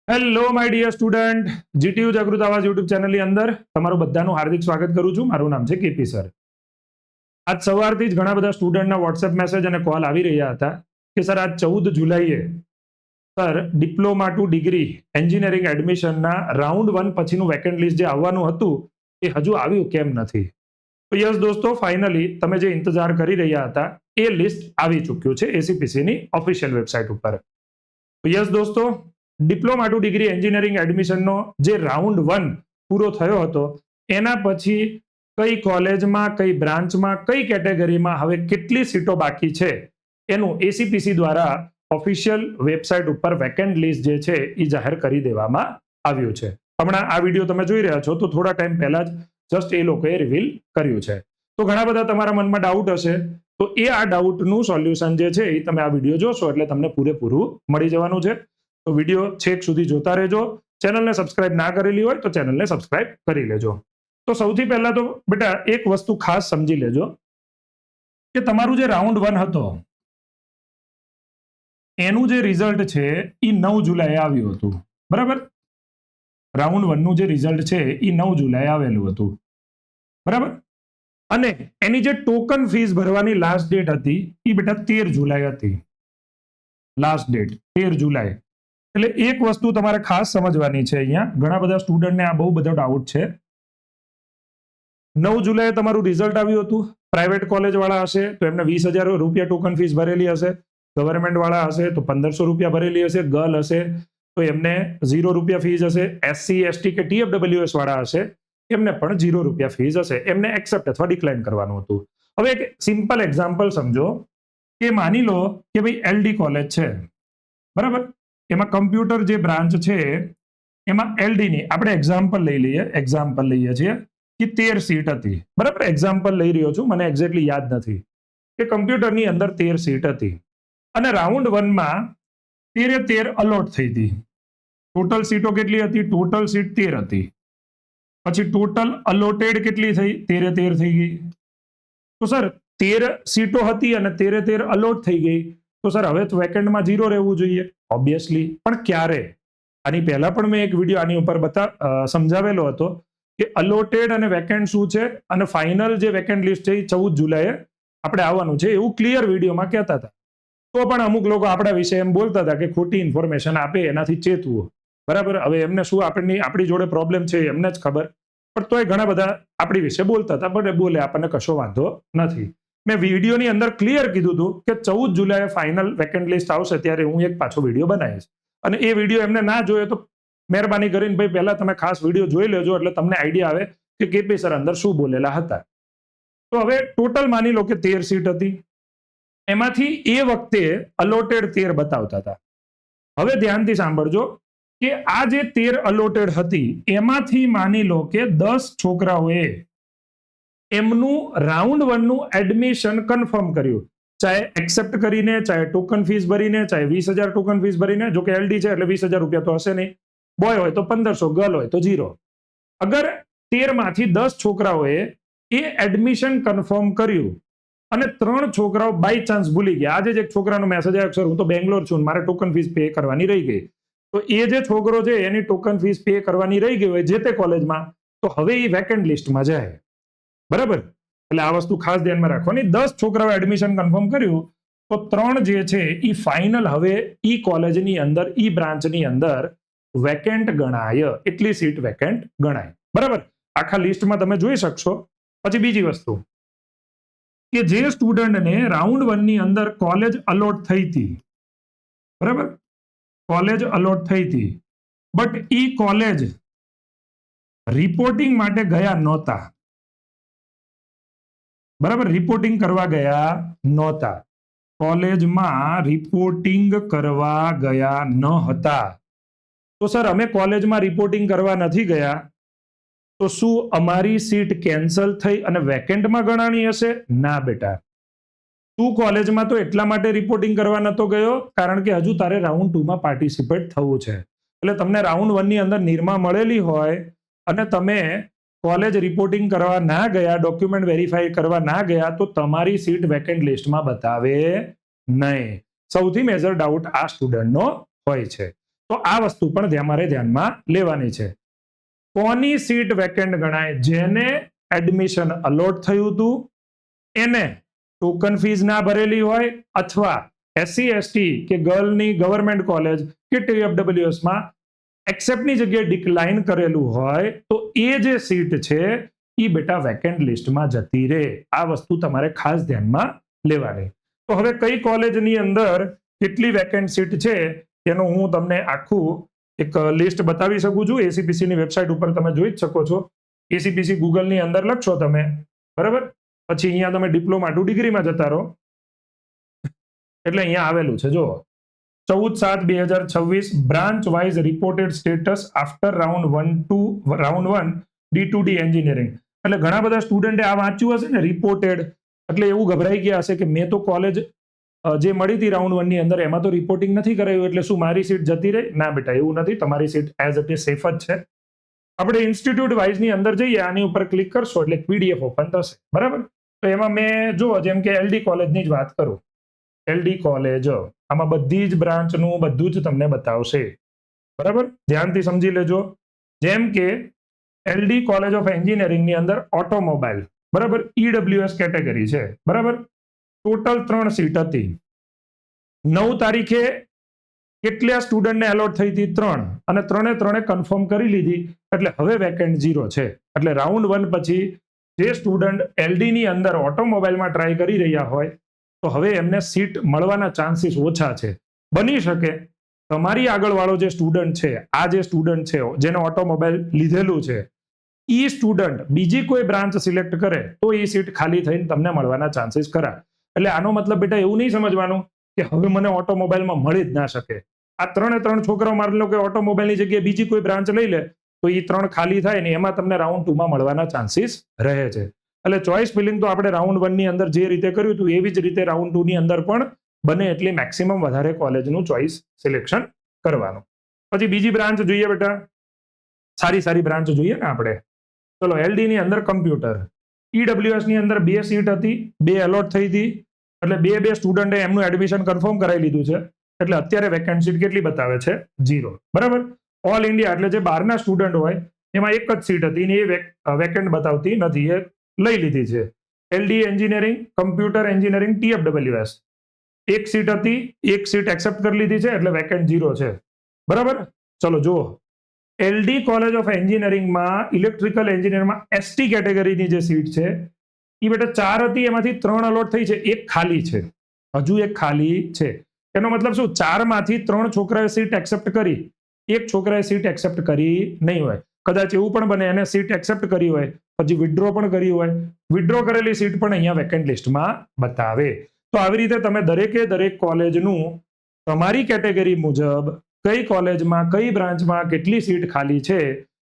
Hello my dear student, GTU Jagrut Awaj YouTube ચેનલની અંદર તમારું બધાનું હાર્દિક સ્વાગત કરું છું. મારું નામ છે કેપી સર. આજ સવારથી જ ઘણા બધા સ્ટુડન્ટના વોટ્સએપ મેસેજ અને કોલ આવી રહ્યા હતા કે સર આજ 14 જુલાઈએ sir diploma to degree engineering એડમિશનના રાઉન્ડ 1 પછીનું વેકેન્ટ લિસ્ટ જે આવવાનું હતું એ હજુ આવ્યું કેમ નથી? તો યસ દોસ્તો, ફાઇનલી તમે જે ઇંતજાર કરી રહ્યા હતા એ લિસ્ટ આવી ચૂક્યું છે એસીપીસીની ઓફિશિયલ વેબસાઇટ ઉપર. તો યસ દોસ્તો, ડિપ્લોમા ટુ ડિગ્રી એન્જિનિયરિંગ એડમિશનનો જે રાઉન્ડ 1 પૂરો થયો હતો એના પછી કઈ કોલેજમાં, કઈ બ્રાન્ચમાં, કઈ કેટેગરીમાં હવે કેટલી સીટો બાકી છે એનું એસીપીસી દ્વારા ઓફિશિયલ વેબસાઇટ ઉપર વેકેન્ટ લિસ્ટ જે છે એ જાહેર કરી દેવામાં આવ્યું છે. હમણાં આ વિડીયો તમે જોઈ રહ્યા છો તો થોડા ટાઈમ પહેલા જ જસ્ટ એ લોકોએ રિવીલ કર્યું છે. તો ઘણા બધા તમારા મનમાં ડાઉટ હશે, તો એ આ ડાઉટનું સોલ્યુશન જે છે એ તમે આ વિડીયો જોશો એટલે તમને પૂરેપૂરું મળી જવાનું છે. તો વિડીયો છેક સુધી જોતા રહેજો. ચેનલને સબસ્ક્રાઇબ ના કરેલી હોય તો ચેનલને સબસ્ક્રાઇબ કરી લેજો. તો સૌથી પહેલા તો બેટા એક વસ્તુ ખાસ સમજી લેજો કે તમારું જે રાઉન્ડ 1 હતો એનું જે રિઝલ્ટ છે એ 9 જુલાઈએ આવ્યું હતું. બરાબર? રાઉન્ડ 1 નું જે રિઝલ્ટ છે એ 9 જુલાઈએ આવેલું હતું. બરાબર? અને એની જે ટોકન ફીસ ભરવાની લાસ્ટ ડેટ હતી એ બેટા 13 જુલાઈ હતી. લાસ્ટ ડેટ 13 જુલાઈ. એટલે એક વસ્તુ તમારે ખાસ સમજવાની છે. અહીંયા ઘણા બધા સ્ટુડન્ટને આ બહુ બધો ડાઉટ છે. 9 જુલાઈએ તમારું રિઝલ્ટ આવ્યું હતું. પ્રાઇવેટ કોલેજ વાળા હશે તો એમને 20,000 રૂપિયા ટોકન ફીસ ભરેલી હશે. ગવર્મેન્ટ વાળા હશે તો 1,500 રૂપિયા ભરેલી હશે. ગર્લ હશે તો એમને 0 રૂપિયા ફીસ હશે. એસસી, એસટી કે TFWS વાળા હશે એમને પણ 0 રૂપિયા ફીસ હશે. એમને એક્સેપ્ટ અથવા ડિક્લાઇન કરવાનું હતું. હવે એક સિમ્પલ એક્ઝામ્પલ સમજો કે માની લો કે ભાઈ LD કોલેજ છે. બરાબર? એમાં કમ્પ્યુટર જે બ્રાન્ચ છે એમાં LD ની આપણે એક્ઝામ્પલ લઈએ છીએ કે 13 સીટ હતી. બરાબર? એક્ઝામ્પલ લઈ રહ્યો છું, મને એક્ઝેક્ટલી યાદ નથી. કે કમ્પ્યુટરની અંદર 13 સીટ હતી અને રાઉન્ડ 1 માં 13 અલોટ થઈ હતી. ટોટલ સીટો કેટલી હતી? ટોટલ સીટ 13 હતી. પછી ટોટલ અલોટેડ કેટલી થઈ? 13 થઈ ગઈ. તો સર 13 સીટો હતી અને 13 અલોટ થઈ ગઈ તો સર હવે વેકેન્ટમાં 0 રહેવું જોઈએ ઓબ્વિયસલી. પણ ક્યારે? આની પહેલા પણ મેં એક વિડીયો આની ઉપર સમજાવેલો હતો કે અલોટેડ અને વેકેન્ટ શું છે અને ફાઇનલ જે વેકેન્ટ લિસ્ટ છે એ 14 જુલાઈએ આપણે આવવાનું છે એવું ક્લિયર વિડીયોમાં કહેતા હતા. તો પણ અમુક લોકો આપણા વિશે એમ બોલતા હતા કે ખોટી ઇન્ફોર્મેશન આપે એનાથી ચેતવું. બરાબર? હવે એમને શું આપણી જોડે પ્રોબ્લેમ છે એમને જ ખબર. પણ તોય ઘણા બધા આપણી વિશે બોલતા હતા. પણ બોલે, આપણને કશો વાંધો નથી. મેં વિડીયોની અંદર ક્લિયર કીધું હતું કે 14 જુલાઈએ ફાઇનલ વેકેન્ટ લિસ્ટ આવશે ત્યારે હું એક પાછો વિડીયો બનાવીશ. અને એ વિડીયો એમને ના જોયો તો મહેરબાની કરીને ભાઈ પહેલા તમે ખાસ વિડીયો જોઈ લેજો એટલે તમને આઈડિયા આવે કે કેપી સર અંદર શું બોલેલા હતા. તો હવે ટોટલ માની લો કે 13 સીટ હતી. એમાંથી એ વખતે અલોટેડ 13 બતાવતા હતા. હવે ધ્યાનથી સાંભળજો કે આ જે 13 અલોટેડ હતી એમાંથી માની લો કે 10 છોકરાઓએ એમનું રાઉન્ડ 1 નું એડમિશન કન્ફર્મ કર્યું. ચાહે એક્સેપ્ટ કરીને, ચાહે ટોકન ફીસ ભરીને, ચાહે 20,000 ટોકન ફીસ ભરીને. જો કે LD છે એટલે 20,000 રૂપિયા તો હશે નહીં. બોય હોય તો 1,500, ગર્લ હોય તો 0. અગર 13 માંથી 10 છોકરાઓએ એ એડમિશન કન્ફર્મ કર્યું અને 3 છોકરાઓ બાય ચાન્સ ભૂલી ગયા. આજે જ એક છોકરાનો મેસેજ આવ્યો, સર હું તો બેંગ્લોર છું, મારે ટોકન ફીસ પે કરવાની રહી ગઈ. તો એ જે છોકરો છે એની ટોકન ફીસ પે કરવાની રહી ગઈ હોય જે તે કોલેજમાં, તો હવે એ વેકેન્ટ લિસ્ટમાં જાય. બરાબર? એટલે આ વસ્તુ ખાસ ધ્યાનમાં રાખવાની. 10 છોકરાઓએ એડમિશન કન્ફર્મ કર્યું તો 3 જે છે એ ફાઇનલ હવે ઈ કોલેજની અંદર, ઈ બ્રાન્ચની અંદર વેકેન્ટ ગણાય. એટલી સીટ વેકેન્ટ ગણાય. બરાબર? આખા લિસ્ટમાં તમે જોઈ શકશો. પછી બીજી વસ્તુ કે જે સ્ટુડન્ટને રાઉન્ડ 1 ની અંદર કોલેજ અલોટ થઈ હતી, બરાબર, કોલેજ અલોટ થઈ હતી બટ ઈ કોલેજ રિપોર્ટિંગ માટે ગયા નહોતા. બરાબર? રિપોર્ટિંગ કરવા ગયા નહોતા. કોલેજમાં રિપોર્ટિંગ કરવા ગયા ન હતા. તો સર અમે કોલેજમાં રિપોર્ટિંગ કરવા નથી ગયા તો શું અમારી સીટ કેન્સલ થઈ અને વેકેન્ટમાં ગણાણી હશે? ના બેટા. તું કોલેજમાં તો એટલા માટે રિપોર્ટિંગ કરવા નતો ગયો કારણ કે હજુ તારે રાઉન્ડ 2 માં પાર્ટિસિપેટ થવું છે. એટલે તમને રાઉન્ડ 1 ની અંદર નિરમા મળેલી હોય અને તમે કોલેજ રિપોર્ટિંગ કરવા ના ગયા, ડોક્યુમેન્ટ વેરીફાઈ કરવા ના ગયા તો તમારી સીટ વેકેન્ટ લિસ્ટમાં બતાવે નહીં. સૌથી મેજર ડાઉટ આ સ્ટુડન્ટનો હોય છે. તો આ વસ્તુ પણ મારે ધ્યાનમાં લેવાની છે. કોની સીટ વેકેન્ટ ગણાય? જેને એડમિશન અલોટ થયું હતું, એને ટોકન ફીસ ના ભરેલી હોય, અથવા SC ST કે ગર્લની ગવર્મેન્ટ કોલેજ કે TFWS માં એક્સેપ્ટની જગ્યાએ ડિક્લાઇન કરેલું હોય, તો એ જે સીટ છે એ બેટા વેકેન્ટ લિસ્ટમાં જતી રહે. આ વસ્તુ તમારે ખાસ ધ્યાનમાં લેવાની. તો હવે કઈ કોલેજની અંદર કેટલી વેકેન્ટ સીટ છે એનું હું તમને આખું એક લિસ્ટ બતાવી શકું છું. ACPC ની વેબસાઇટ ઉપર તમે જોઈ જ શકો છો. ACPC ગૂગલની અંદર લખશો તમે, બરાબર, પછી અહીંયા તમે ડિપ્લોમા ટુ ડિગ્રીમાં જતા રહો એટલે અહીંયા આવેલું છે. જો 14/7/2026 branch wise reported status after round 1 D2D engineering. એટલે ઘણા બધા સ્ટુડન્ટે આ વાંચ્યું હશે ને રિપોર્ટેડ, એટલે એવું ગભરાઈ ગયા હશે કે મેં તો કોલેજ જે મળી હતી રાઉન્ડ 1 ની અંદર એમાં તો રિપોર્ટિંગ નથી કરાયું, એટલે શું મારી સીટ જતી રહી? ના બેટા, એવું નથી. તમારી seat as it is safe જ છે. આપણે ઇન્સ્ટિટ્યૂટ વાઇઝ ની અંદર જઈએ, આની ઉપર ક્લિક કરશો એટલે PDF ઓપન થશે, બરાબર. તો એમાં મેં જો જેમ કે LD કોલેજની જ વાત કરું, LD કોલેજ આમાં બધી જ બ્રાન્ચનું બધું જ તમને બતાવશે, બરાબર. ધ્યાનથી સમજી લેજો. જેમ કે LD કોલેજ ઓફ એન્જિનિયરિંગ ની અંદર ઓટોમોબાઈલ, બરાબર, EWS કેટેગરી છે, બરાબર. ટોટલ 3 સીટ હતી. 9 તારીખે કેટલા સ્ટુડન્ટને એલોટ થઈ હતી? 3, અને 3 કન્ફર્મ કરી લીધી, એટલે હવે વેકેન્ટ 0 છે. એટલે રાઉન્ડ 1 પછી જે સ્ટુડન્ટ LD ની અંદર ઓટોમોબાઈલમાં ટ્રાય કરી રહ્યા હોય, તો હવે એમને સીટ મળવાના ચાન્સીસ ઓછા છે. બની શકે તમારી આગળવાળો જે સ્ટુડન્ટ છે, આ જે સ્ટુડન્ટ છે જેને ઓટોમોબાઈલ લીધેલું છે, એ સ્ટુડન્ટ બીજી કોઈ બ્રાન્ચ સિલેક્ટ કરે તો એ સીટ ખાલી થઈને તમને મળવાના ચાન્સીસ ખરા. એટલે આનો મતલબ બેટા એવું નહીં સમજવાનું કે હવે મને ઓટોમોબાઈલમાં મળી જ ના શકે. આ 3 છોકરાઓ માની લો કે ઓટોમોબાઈલની જગ્યાએ બીજી કોઈ બ્રાન્ચ લઈ લે તો એ 3 ખાલી થાય ને એમાં તમને રાઉન્ડ 2 માં મળવાના ચાન્સીસ રહે છે. એટલે ચોઇસ ફિલિંગ તો આપણે રાઉન્ડ 1 ની અંદર જે રીતે કર્યું હતું એવી જ રીતે રાઉન્ડ 2 ની અંદર પણ બને એટલી મેક્સિમમ વધારે કોલેજનું ચોઇસ સિલેક્શન કરવાનું. પછી બીજી બ્રાન્ચ જોઈએ બેટા, સારી બ્રાન્ચ જોઈએ ને આપણે. ચલો, LD ની અંદર કમ્પ્યુટર, EWS ની અંદર 2 સીટ હતી, 2 એલોટ થઈ હતી, એટલે 2 સ્ટુડન્ટે એમનું એડમિશન કન્ફર્મ કરાવી લીધું છે. એટલે અત્યારે વેકેન્ટ સીટ કેટલી બતાવે છે? 0, બરાબર. ઓલ ઇન્ડિયા એટલે જે બહારના સ્ટુડન્ટ હોય એમાં એક જ સીટ હતી ને એ વેકેન્ટ બતાવતી નથી, એ લઈ લીધી છે. LD engineering, computer engineering, TFWS એક સીટ હતી, એક સીટ એક્સેપ્ટ કરી લીધી છે, એટલે વેકેન્ટ 0 છે, બરાબર. ચલો જુઓ, LD કોલેજ ઓફ એન્જિનિયરિંગમાં ઇલેક્ટ્રિકલ એન્જિનિયરમાં ST કેટેગરીની જે સીટ છે એ બેટા 4 હતી, એમાંથી 3 અલોટ થઈ છે, એક ખાલી છે, હજુ એક ખાલી છે. એનો મતલબ શું? 4 માંથી 3 છોકરાએ સીટ એક્સેપ્ટ કરી, એક છોકરાએ સીટ એક્સેપ્ટ કરી નહીં હોય. કદાચ એવું પણ બને એને સીટ એક્સેપ્ટ કરી હોય પછી વિથડ્રો પણ કરી હોય, વિથડ્રો કરેલી સીટ પણ અહીંયા વેકેન્ટ લિસ્ટમાં બતાવે. તો આવી રીતે તમે દરેક કોલેજનું તમારી કેટેગરી મુજબ કઈ કોલેજમાં કઈ બ્રાન્ચમાં કેટલી સીટ ખાલી છે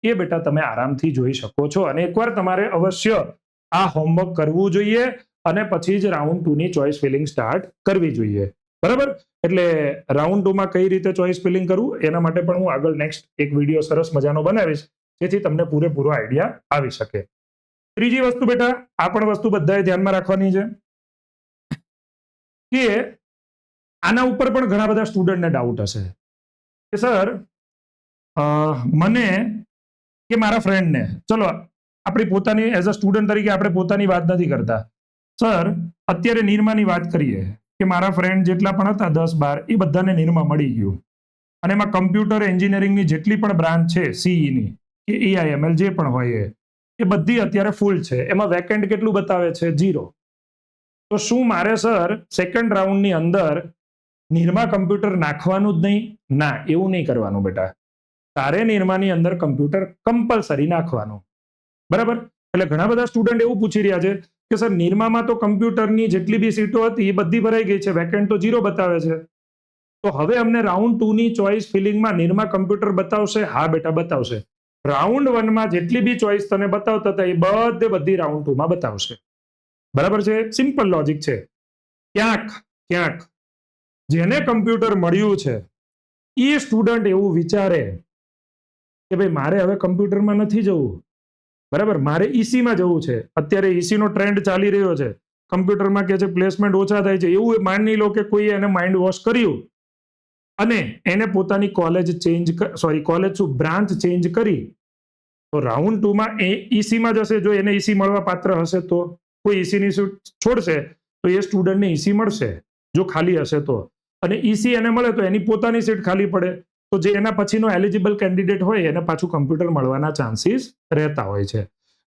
એ બેટા તમે આરામથી જોઈ શકો છો. અને એકવાર તમારે અવશ્ય આ હોમવર્ક કરવું જોઈએ અને પછી જ રાઉન્ડ 2 ની ચોઇસ ફિલિંગ સ્ટાર્ટ કરવી જોઈએ, બરાબર. એટલે રાઉન્ડ 2 માં કઈ રીતે ચોઇસ ફિલિંગ કરવું એના માટે પણ હું આગળ નેક્સ્ટ એક વિડીયો સરસ મજાનો બનાવીશ, જેથી તમને પૂરેપૂરો આઈડિયા આવી શકે. ત્રીજી વસ્તુ બેટા, આ પણ વસ્તુ બધાએ ધ્યાનમાં રાખવાની છે કે આના ઉપર પણ ઘણા બધા સ્ટુડન્ટને ડાઉટ હશે કે સર મને કે મારા ફ્રેન્ડને, ચલો આપણી પોતાની એઝ અ સ્ટુડન્ટ તરીકે આપણે પોતાની વાત નથી કરતા, સર અત્યારે નિરમાની વાત કરીએ કે મારા ફ્રેન્ડ જેટલા પણ હતા 10-12 એ બધાને નિરમા મળી ગયું, અને એમાં કમ્પ્યુટર એન્જિનિયરિંગની જેટલી પણ બ્રાન્ચ છે CE ની કે AIML જે પણ હોય એ બધી અત્યારે ફૂલ છે, એમાં વેકેન્ટ કેટલું બતાવે છે? 0. તો શું મારે સર સેકન્ડ રાઉન્ડની અંદર નિરમા કમ્પ્યુટર નાખવાનું જ નહીં? ના, એવું નહીં કરવાનું બેટા. તારે નિરમાની અંદર કમ્પ્યુટર કમ્પલસરી નાખવાનું, બરાબર. એટલે ઘણા બધા સ્ટુડન્ટ એવું પૂછી રહ્યા છે કે સર નિરમામાં તો કમ્પ્યુટરની જેટલી બી સીટો હતી એ બધી ભરાઈ ગઈ છે, વેકેન્ટ તો 0 બતાવે છે, તો હવે અમને રાઉન્ડ 2 ની ચોઇસ ફિલિંગમાં નિરમા કમ્પ્યુટર બતાવશે? હા બેટા બતાવશે. રાઉન્ડ 1 માં જેટલી બી ચોઇસ તને બતાવતા હતા એ બધી રાઉન્ડ 2 માં બતાવશે, બરાબર છે. સિમ્પલ લોજિક છે. ક્યાંક જેને કમ્પ્યુટર મળ્યું છે એ સ્ટુડન્ટ એવું વિચારે કે ભાઈ મારે હવે કમ્પ્યુટરમાં નથી જવું, બરાબર, મારે EC-માં જવું છે. અત્યારે EC નો ટ્રેન્ડ ચાલી રહ્યો છે, કમ્પ્યુટરમાં કે છે પ્લેસમેન્ટ ઓછા થાય છે, એવું માની લો કે કોઈ એને માઇન્ડ વોશ કર્યું અને એને પોતાની કોલેજ કોલેજ બ્રાન્ચ ચેન્જ કરી તો રાઉન્ડ 2 માં એ ઈસીમાં જશે. જો એને ઈસી મળવા પાત્ર હશે તો, કોઈ ઈસીની સીટ છોડશે તો એ સ્ટુડન્ટને ઈસી મળશે જો ખાલી હશે તો, અને ઈસી એને મળે તો એની પોતાની સીટ ખાલી પડે તો જે એના પછીનો એલિજિબલ કેન્ડિડેટ હોય એને પાછું કમ્પ્યુટર મળવાના ચાન્સીસ રહેતા હોય છે.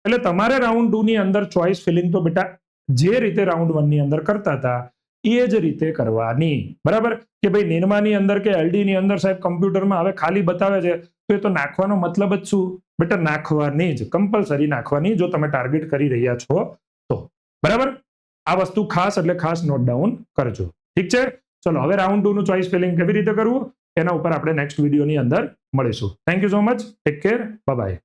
એટલે તમારે રાઉન્ડ 2 ની અંદર ચોઇસ ફિલિંગ તો બેટા જે રીતે રાઉન્ડ 1 ની અંદર કરતા હતા એ જ રીતે કરવાની. બરાબર? કે ભાઈ નિરમાની અંદર કે એલડી ની અંદર સાહેબ કમ્પ્યુટરમાં હવે ખાલી બતાવે છે તો એ તો નાખવાનો મતલબ જ શું? બેટા નાખવાની જ, કમ્પલસરી નાખવાની જો તમે ટાર્ગેટ કરી રહ્યા છો તો. બરાબર? આ વસ્તુ ખાસ એટલે ખાસ નોટ ડાઉન કરજો. ઠીક છે? ચલો હવે રાઉન્ડ 2 નું ચોઇસ ફિલિંગ કેવી રીતે કરવું એના ઉપર આપણે નેક્સ્ટ વિડીયોની અંદર મળીશું. Thank you so much. Take care. Bye bye.